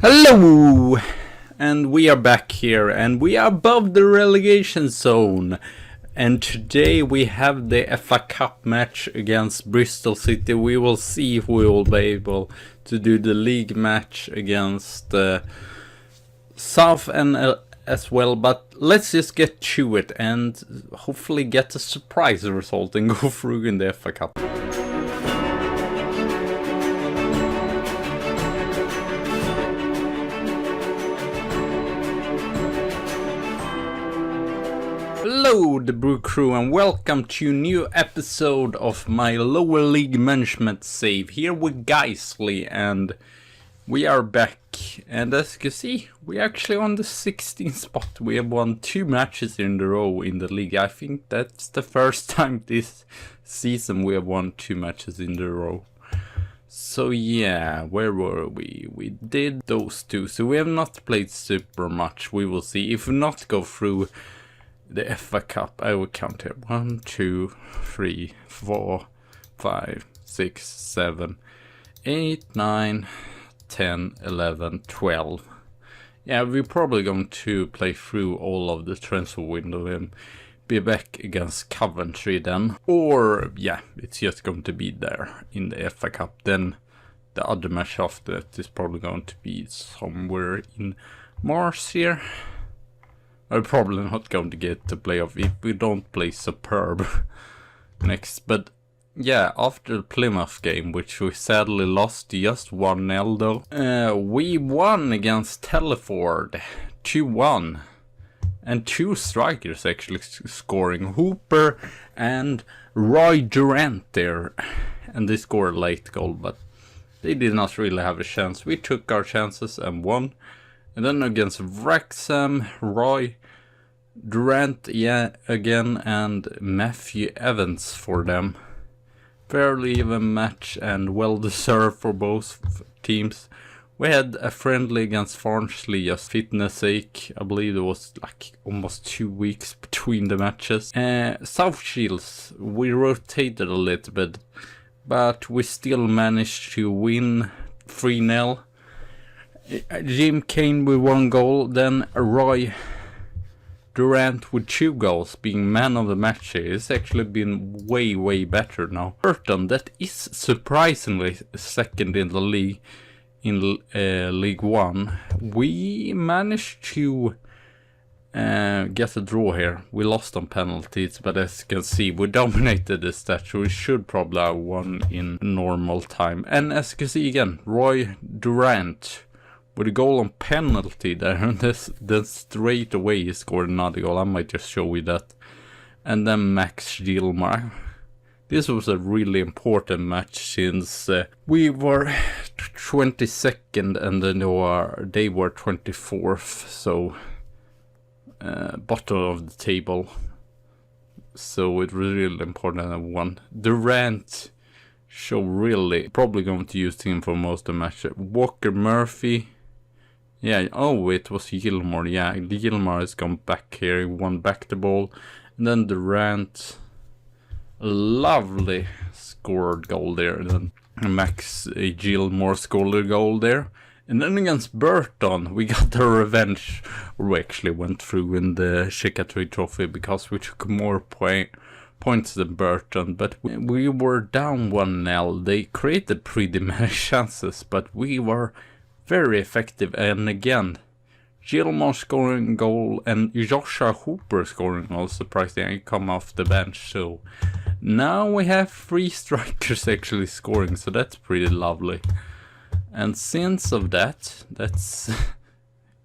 Hello! And we are back here, and we are above the relegation zone. And today we have the FA Cup match against Bristol City. We will see if we will be able to do the league match against South and as well. But let's just get to it and hopefully get a surprise result and go through in the FA Cup. Hello the Brew Crew and welcome to a new episode of my lower league management save here with Guiseley, and we are back, and as you can see we're actually on the 16th spot. We have won 2 matches in a row in the league. I think that's the first time this season we have won 2 matches in a row. So yeah, where were we? We did those 2, so we have not played super much. We will see. If we not go through the FA Cup, I will count here. 1, 2, 3, 4, 5, 6, 7, 8, 9, 10, 11, 12. Yeah, we're probably going to play through all of the transfer window and be back against Coventry then. Or, yeah, it's just going to be there in the FA Cup. Then the other match after that is probably going to be somewhere in Mars here. I'm probably not going to get the playoff if we don't play superb next. But yeah, after the Plymouth game, which we sadly lost just 1-0 though, we won against Telford 2-1. And 2 strikers actually scoring, Hooper and Roy Durant there. And they scored a late goal, but they did not really have a chance. We took our chances and won. And then against Wrexham, Roy Durant, yeah, again, and Matthew Evans for them. Fairly even match and well deserved for both teams. We had a friendly against Farnsley just fitness sake. I believe it was like almost 2 weeks between the matches. South Shields, we rotated a little bit, but we still managed to win 3-0. Jim Kane with 1 goal, then Roy Durant with 2 goals, being man of the match here. It's actually been way better now. Burton, that is surprisingly second in the league, in League 1. We managed to get a draw here. We lost on penalties, but as you can see, we dominated the stats. We should probably have won in normal time. And as you can see again, Roy Durant with a goal on penalty there, and then straight away he scored another goal. I might just show you that. And then Max Gilmar. This was a really important match since we were 22nd and then they were 24th, so bottom of the table. So it was really important that we won. Durant show really probably going to use him for most of the match. Walker Murphy. Yeah, oh, it was Gilmore. Yeah, Gilmore has gone back here. He won back the ball. And then Durant, a lovely scored goal there. And then Max Gilmore scored a goal there. And then against Burton, we got the revenge. We actually went through in the Chickatree Trophy because we took more points than Burton. But we were down 1-0. They created pretty many chances, but we were very effective. And again, Gilmore scoring goal and Joshua Hooper scoring goal. Surprisingly, he come off the bench. So now we have 3 strikers actually scoring, so that's pretty lovely. And since of that, that's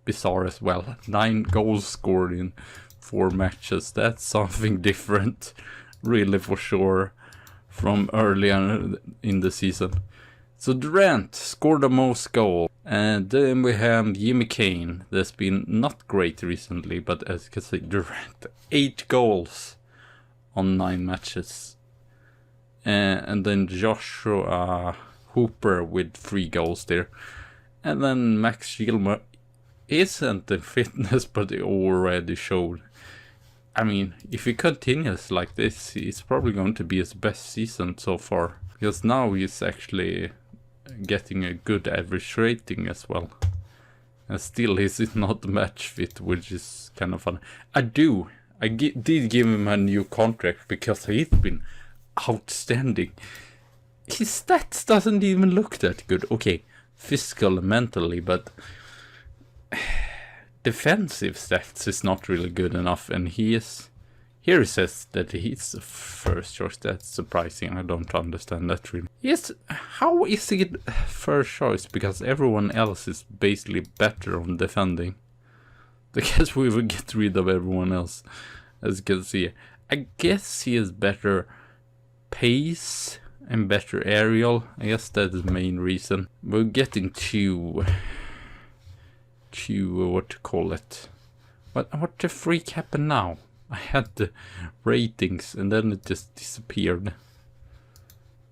bizarre as well. 9 goals scored in 4 matches. That's something different, really, for sure, from earlier in the season. So Durant scored the most goal. And then we have Jimmy Kane. That's been not great recently, but as you can see, Durant 8 goals on 9 matches. And then Joshua Hooper with 3 goals there. And then Max Gilmore isn't in fitness, but he already showed. I mean, if he continues like this, it's probably going to be his best season so far. Because now he's actually getting a good average rating as well. And still he's not match fit, which is kind of fun. I did give him a new contract because he's been outstanding. His stats doesn't even look that good. Okay, physical and mentally, but defensive stats is not really good enough. And here he says that he's the first choice. That's surprising. I don't understand that really. Yes, how is he first choice? Because everyone else is basically better on defending. I guess we will get rid of everyone else, as you can see. I guess he is better pace and better aerial. I guess that's the main reason. We're getting to what to call it. What the freak happened now? I had the ratings and then it just disappeared.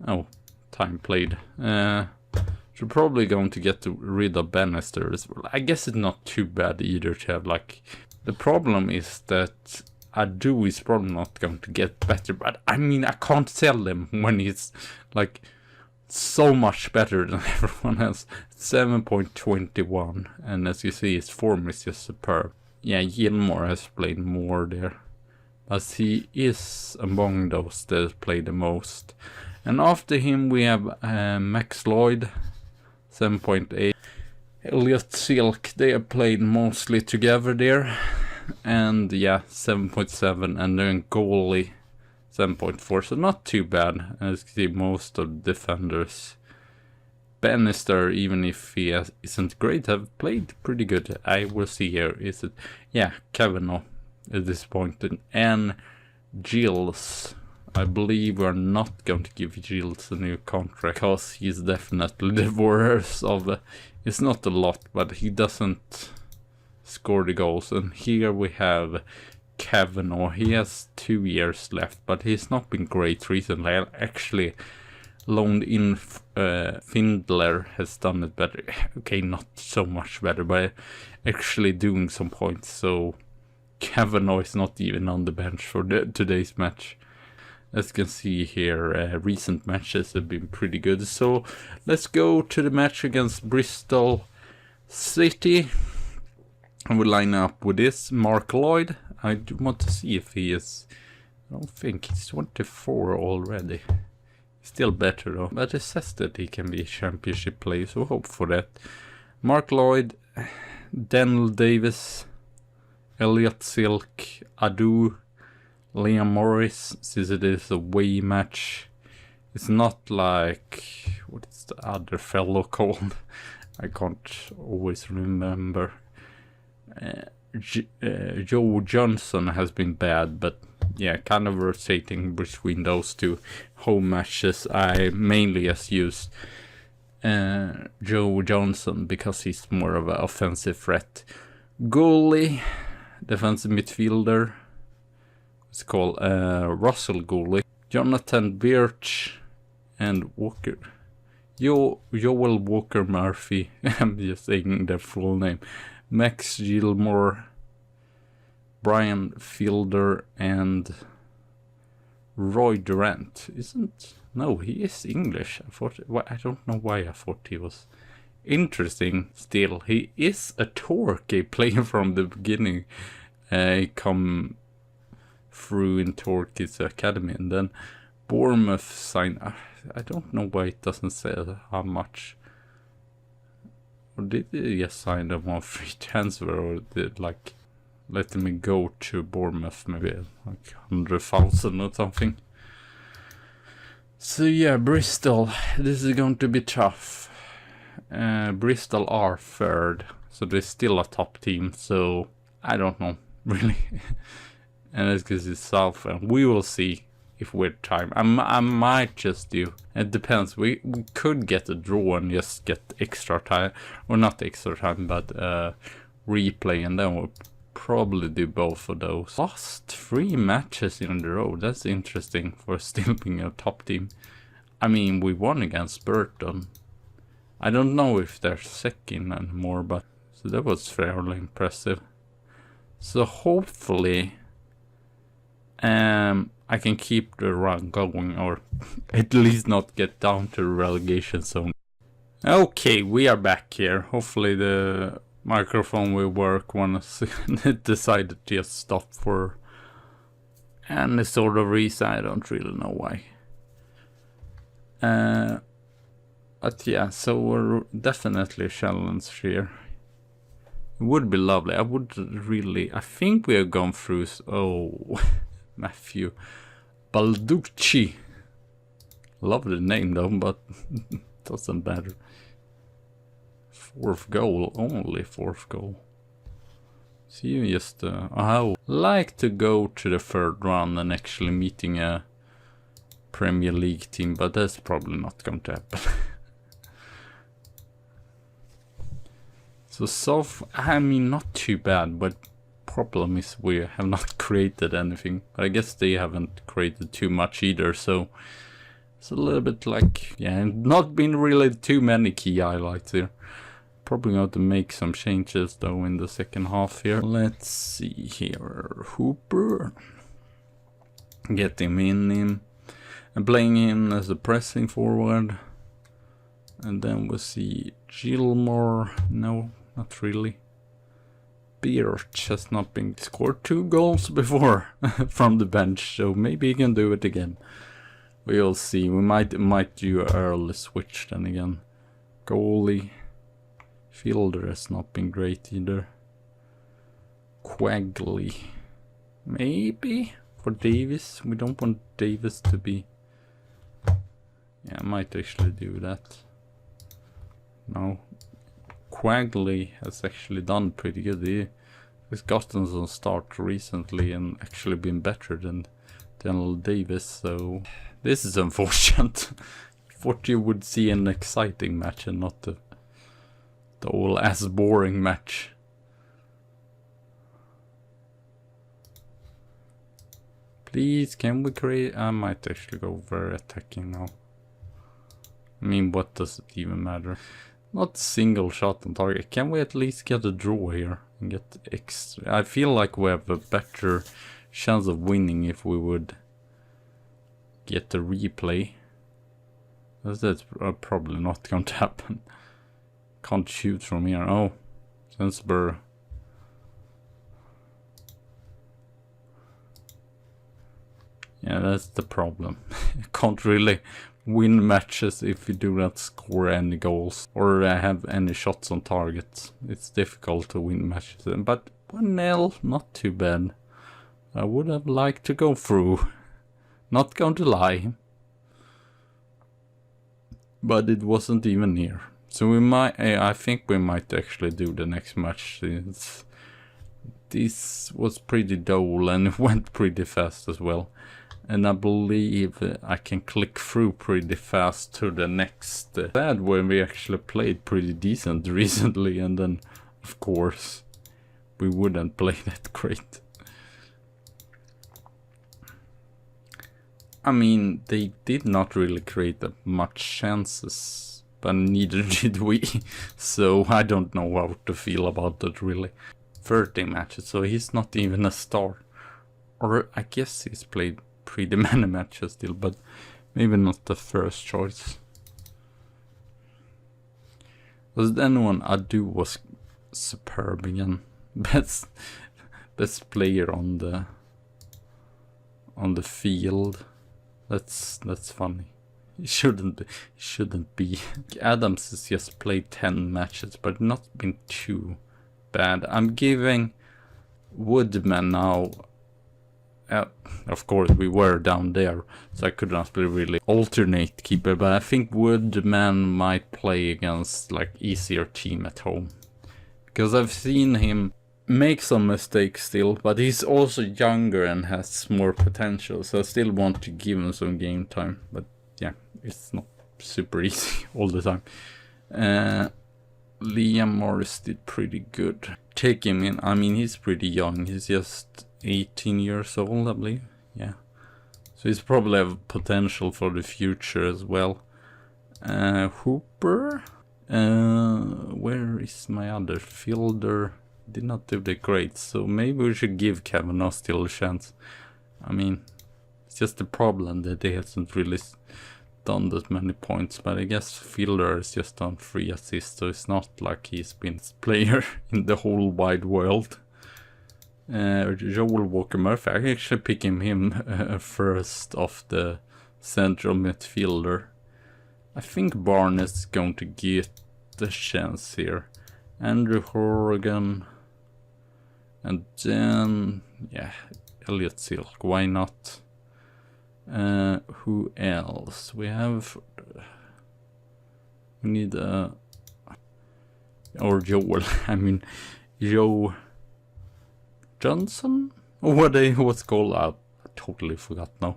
Oh, time played. So probably going to get rid of Bannister as well. I guess it's not too bad either to have like... The problem is that Adu is probably not going to get better, but I mean I can't sell him when he's like so much better than everyone else. 7.21, and as you see his form is just superb. Yeah, Gilmore has played more there, but he is among those that play the most. And after him we have Max Lloyd, 7.8. Elliot Silk, they have played mostly together there. And yeah, 7.7, and then Guiseley 7.4, so not too bad. As you see, most of the defenders. Bannister, even if he isn't great, have played pretty good. I will see here, is it? Yeah, Kavanaugh at this point. And Gilles, I believe we're not going to give Gilles a new contract, because he's definitely the worst of it's not a lot, but he doesn't score the goals. And here we have Kavanaugh. He has 2 years left, but he's not been great recently. I actually loaned in Findler has done it better. Okay, not so much better, but actually doing some points. So Kavanaugh is not even on the bench for today's match. As you can see here, recent matches have been pretty good. So let's go to the match against Bristol City. I will line up with this. Mark Lloyd. I do want to see if he is... I don't think he's 24 already. Still better though. But it says that he can be a championship player, so hope for that. Mark Lloyd, Daniel Davis, Elliot Silk, Adu, Liam Morris, since it is a away match. It's not like... what is the other fellow called? I can't always remember. Joe Johnson has been bad, but yeah, kind of rotating between those two home matches. I mainly just use Joe Johnson because he's more of an offensive threat. Goalie, defensive midfielder, it's called Russell Guiseley, Jonathan Birch, and Walker. Joel Walker Murphy. I'm just saying their full name. Max Gilmore, Brian Fielder, and Roy Durant. No, he is English. I don't know why I thought he was. Interesting still. He is a Torquay player from the beginning. He come through in Torquay's academy, and then Bournemouth signed. I don't know why it doesn't say how much. Or did they just sign them on free transfer, or did like let me go to Bournemouth, maybe like 100,000 or something. So yeah, Bristol, this is going to be tough. Bristol are third, so they're still a top team, so I don't know really. And it's because it's south, and we will see if we're time. I might just do. It depends. We could get a draw and just get extra time, or not extra time, but replay, and then we'll probably do both of those. Lost 3 matches in a row. That's interesting for still being a top team. I mean, we won against Burton. I don't know if they're second anymore, but so that was fairly impressive. So hopefully, I can keep the run going, or at least not get down to the relegation zone. Okay, we are back here. Hopefully the microphone will work once it decided to just stop for any sort of reason. I don't really know why. But yeah, so we're definitely a challenge here. It would be lovely. I think we have gone through, Matthew Balducci. Love the name though, but doesn't matter. Fourth goal, only fourth goal. So you just, I like to go to the third round and actually meeting a Premier League team, but that's probably not going to happen. So I mean, not too bad, but problem is we have not created anything. But I guess they haven't created too much either, so it's a little bit like, yeah, not been really too many key highlights here. Probably going to make some changes though in the second half here. Let's see here, Hooper. Get him in and playing him as a pressing forward. And then we'll see Gilmore. No, not really. Birch has not been scored 2 goals before from the bench, so maybe he can do it again. We'll see. We might do an early switch then again. Goalie. Fielder has not been great either. Guiseley. Maybe for Davis. We don't want Davis to be... Yeah, I might actually do that. No. Guiseley has actually done pretty good. He's gotten some start recently and actually been better than Daniel Davis, so... This is unfortunate. Thought you would see an exciting match and not the whole ass boring match. Please, can we create... I might actually go very attacking now. I mean, what does it even matter? Not single shot on target. Can we at least get a draw here and get extra? I feel like we have a better chance of winning if we would get the replay. That's probably not going to happen. Can't shoot from here. Oh, Sensburg. Yeah, that's the problem. Can't really win matches if you do not score any goals or have any shots on target. It's difficult to win matches. But 1-0, not too bad. I would have liked to go through. Not going to lie. But it wasn't even near. So we might, I think we might actually do the next match. This was pretty dull and it went pretty fast as well. And I believe I can click through pretty fast to the next bad where we actually played pretty decent recently, and then of course we wouldn't play that great. I mean, they did not really create that much chances, but neither did we, so I don't know how to feel about that really. 30 matches, so he's not even a star. Or I guess he's played pretty many matches still, but maybe not the first choice. Was then one Adu was superb again. Best player on the field. That's funny. He shouldn't be. Adams has just played 10 matches, but not been too bad. I'm giving Woodman now. Of course, we were down there, so I could not really alternate keeper, but I think Woodman might play against like easier team at home. Because I've seen him make some mistakes still, but he's also younger and has more potential, so I still want to give him some game time. But yeah, it's not super easy all the time. Liam Morris did pretty good. Take him in. I mean, he's pretty young. He's just 18 years old, I believe. Yeah. So he's probably have potential for the future as well. Hooper. Where is my other fielder? Did not do the great, so maybe we should give Kavanaugh still a chance. I mean, it's just the problem that he hasn't really done that many points, but I guess Fielder has just done 3 assists, so it's not like he's been player in the whole wide world. Joel Walker-Murphy, I actually pick him first of the central midfielder. I think Barnes is going to get the chance here. Andrew Horgan, and then, yeah, Elliot Silk, why not? Who else? We need or Joel, I mean, Joe Johnson? Or what's called? I totally forgot now.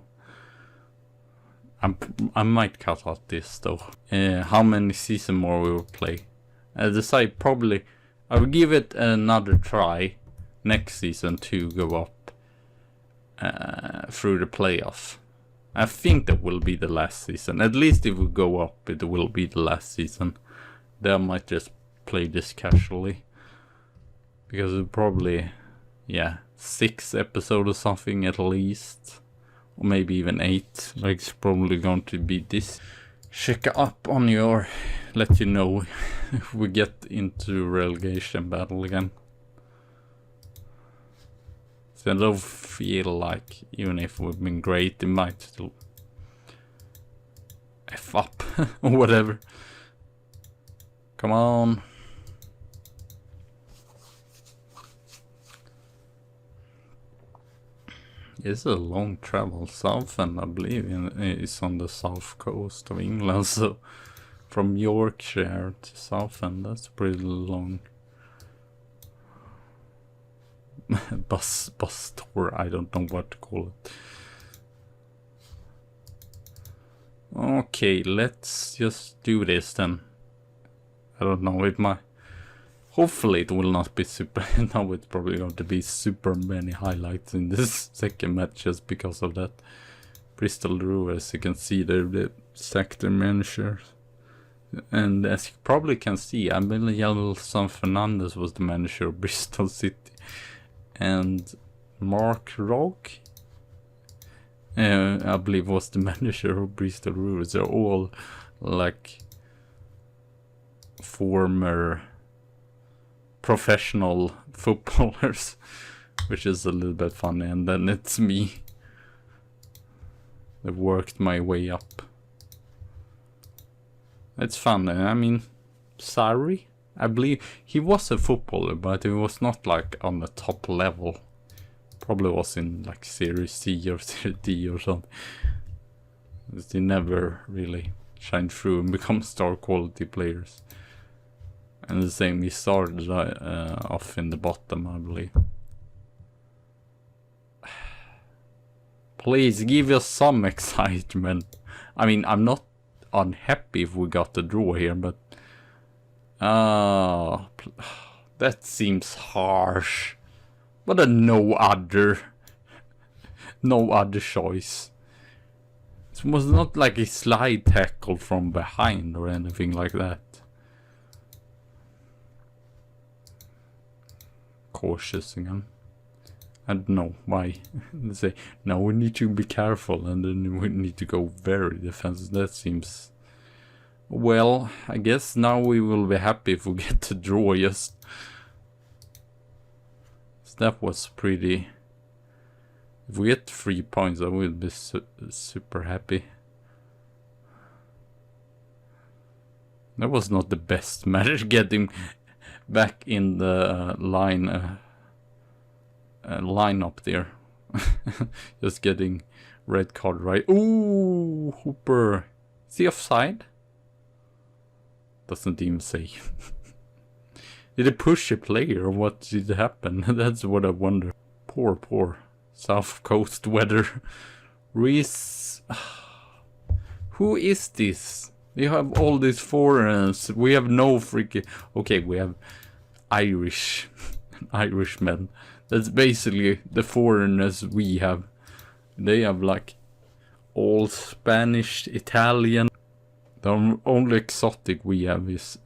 I might cut out this though. How many season more we will play? I decide probably I will give it another try next season to go up through the playoff. I think that will be the last season. At least if we go up, it will be the last season. Then I might just play this casually. Because it probably, yeah, 6 episodes or something at least. Or maybe even 8. Like it's probably going to be this. Check up on your, let you know if we get into relegation battle again. So I don't feel like, even if we've been great, it might still F up or whatever. Come on. It's a long travel south, and I believe it's on the south coast of England, so from Yorkshire to Southend, that's pretty long. bus tour, I don't know what to call it. Okay, let's just do this then. I don't know, it might, hopefully it will not be super, now it's probably going to be super many highlights in this second match just because of that. Bristol Drew, as you can see, they sacked their manager. And as you probably can see, Abel Fernandez was the manager of Bristol City. And Mark Rogg, I believe, was the manager of Bristol Rovers. They're all like former professional footballers, which is a little bit funny. And then it's me that worked my way up. It's fun. I mean, Sarri, I believe he was a footballer, but he was not like on the top level. Probably was in like Series C or Series D or something. They never really shined through and become star quality players. And the same, he started off in the bottom, I believe. Please give us some excitement. I mean, I'm not unhappy if we got the draw here, but that seems harsh. But no other choice. It was not like a slide tackle from behind or anything like that. Cautious again. I don't know why. They say, no, we need to be careful, and then we need to go very defensive. That seems... Well, I guess now we will be happy if we get the draw, yes. So that was pretty... If we get 3 points, I will be super happy. That was not the best match, getting back in the line up there. Just getting red card right. Ooh, Hooper. Is he offside? Doesn't even say. Did he push a player or what did happen? That's what I wonder. Poor South Coast weather. Reese. Who is this? You have all these foreigners. We have no freaking... Okay, we have Irishmen. That's basically the foreigners we have. They have like all Spanish, Italian. The only exotic we have is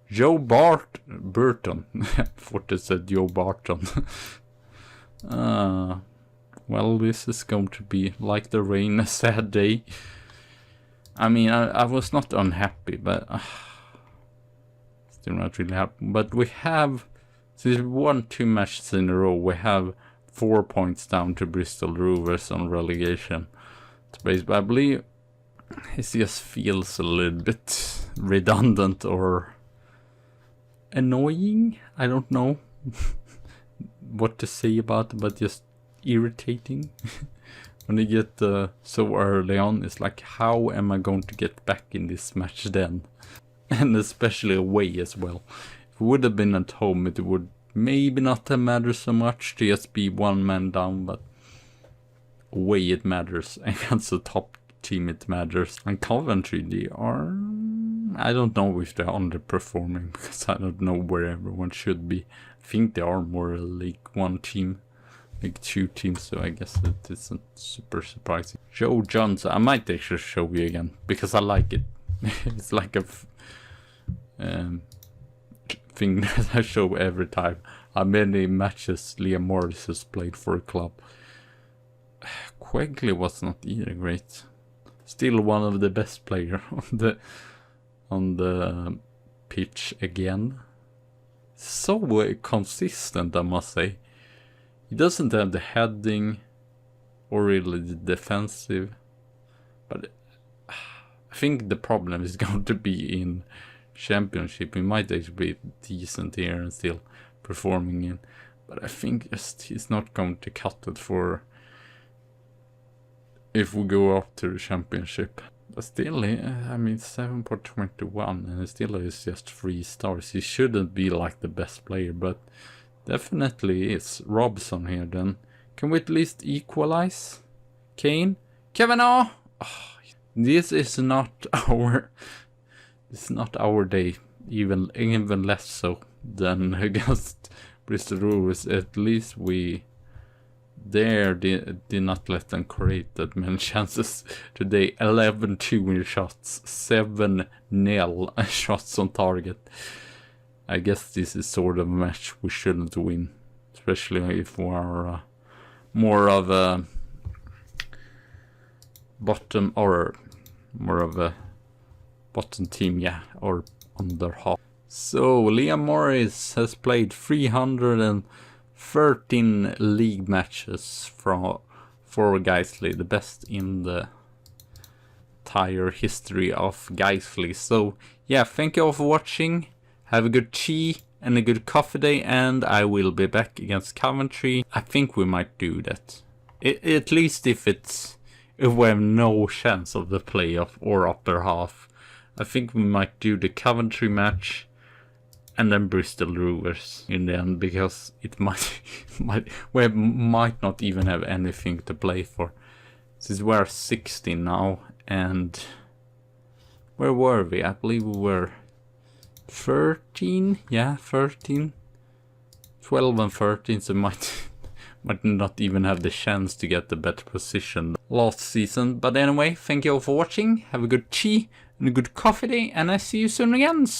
Joe Burton. I thought it said Joe Barton. Well, this is going to be like the rain, a sad day. I mean, I was not unhappy, but still not really happy. But we have, since we won 2 matches in a row, we have 4 points down to Bristol Rovers on relegation space. But I believe it just feels a little bit redundant or annoying. I don't know what to say about it, but just irritating. When you get so early on, it's like, how am I going to get back in this match then? And especially away as well. If it would have been at home, it would maybe not have mattered so much to just be 1 man down, but away it matters. Against the top team it matters. And Coventry, they are... I don't know if they're underperforming, because I don't know where everyone should be. I think they are more a League 1 team. Like 2 teams, so I guess it isn't super surprising. Joe Johnson, I might actually show you again, because I like it. It's like a thing that I show every time. How many matches Liam Morris has played for a club. Quigley was not either great. Still one of the best players on the pitch again. So consistent, I must say. He doesn't have the heading or really the defensive, but I think the problem is going to be in Championship. He might actually be decent here and still performing in, but I think just he's not going to cut it for if we go up to the Championship. But still, I mean, 7.21, and he still is just 3 stars. He shouldn't be like the best player, but definitely is. Robson here then. Can we at least equalize? Kane? Kavanaugh! Oh, this is not our... It's not our day. Even less so than against Bristol Rovers. At least we... did not let them create that many chances today. 11-2 shots. 7-0 shots on target. I guess this is sort of a match we shouldn't win, especially if we are more of a bottom or more of a bottom team, yeah, or under half. So Liam Morris has played 313 league matches for Guiseley, the best in the entire history of Guiseley. So yeah, thank you all for watching. Have a good tea and a good coffee day, and I will be back against Coventry. I think we might do that. At least if we have no chance of the playoff or upper half. I think we might do the Coventry match and then Bristol Rovers in the end, because it we might not even have anything to play for. Since we're 16 now, and where were we? I believe we were 13, yeah, 13, 12 and 13, so might not even have the chance to get the better position last season. But anyway, thank you all for watching. Have a good tea and a good coffee day, and I see you soon again. So